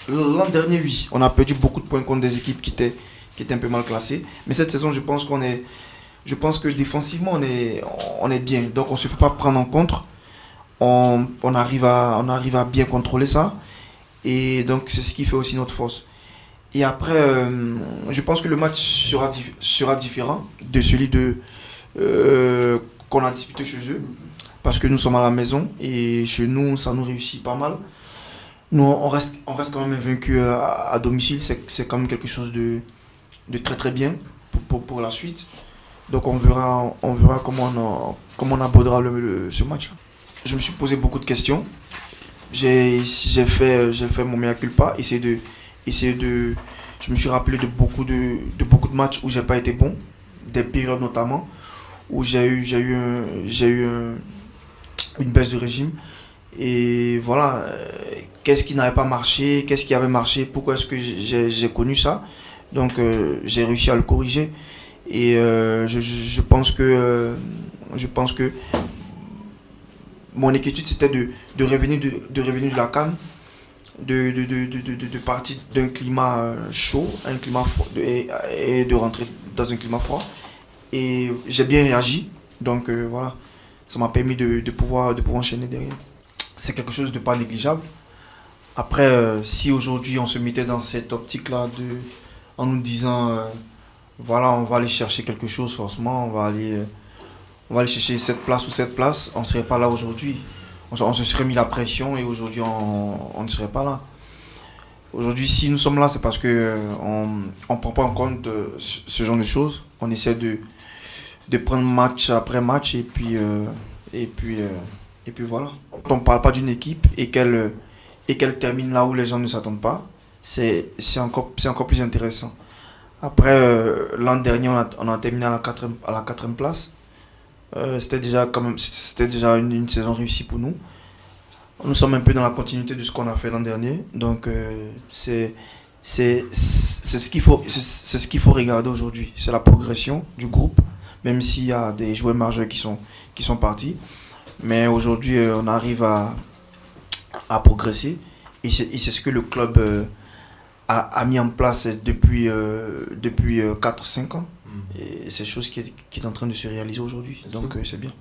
L'an dernier, oui, on a perdu beaucoup de points contre des équipes qui étaient un peu mal classées. Mais cette saison, je pense que défensivement, on est bien. Donc, on ne se fait pas prendre en compte. On arrive à bien contrôler ça. Et donc, c'est ce qui fait aussi notre force. Et après, je pense que le match sera différent de celui qu'on a disputé chez eux. Parce que nous sommes à la maison et chez nous, ça nous réussit pas mal. Nous, on reste quand même invaincu à domicile. C'est quand même quelque chose de très très bien pour la suite. Donc on verra comment on abordera ce match. Je me suis posé beaucoup de questions. J'ai fait mon mea culpa. Je me suis rappelé de beaucoup de matchs où j'ai pas été bon. Des périodes notamment où j'ai eu une baisse de régime. Et voilà, qu'est-ce qui n'avait pas marché, qu'est-ce qui avait marché, pourquoi est-ce que j'ai connu ça. Donc j'ai réussi à le corriger. Et je pense que mon inquiétude c'était de revenir de la CAN, de partir d'un climat chaud, un climat froid, et de rentrer dans un climat froid. Et j'ai bien réagi. Donc voilà, ça m'a permis de pouvoir enchaîner derrière. C'est quelque chose de pas négligeable. Après, si aujourd'hui on se mettait dans cette optique-là en nous disant, voilà, on va aller chercher quelque chose forcément, on va aller chercher cette place ou cette place, on ne serait pas là aujourd'hui. On se serait mis la pression et aujourd'hui on ne serait pas là. Aujourd'hui, si nous sommes là, c'est parce que on prend pas en compte ce genre de choses. On essaie de prendre match après match et puis voilà. Quand on ne parle pas d'une équipe et qu'elle termine là où les gens ne s'attendent pas, c'est encore plus intéressant. Après, l'an dernier, on a terminé à la quatrième place. C'était déjà une saison réussie pour nous. Nous sommes un peu dans la continuité de ce qu'on a fait l'an dernier. Donc, c'est ce qu'il faut regarder aujourd'hui. C'est la progression du groupe, même s'il y a des joueurs majeurs qui sont partis. Mais aujourd'hui, on arrive à progresser. Et c'est ce que le club a mis en place depuis 4-5 ans. Et c'est chose qui est en train de se réaliser aujourd'hui. Donc c'est bien.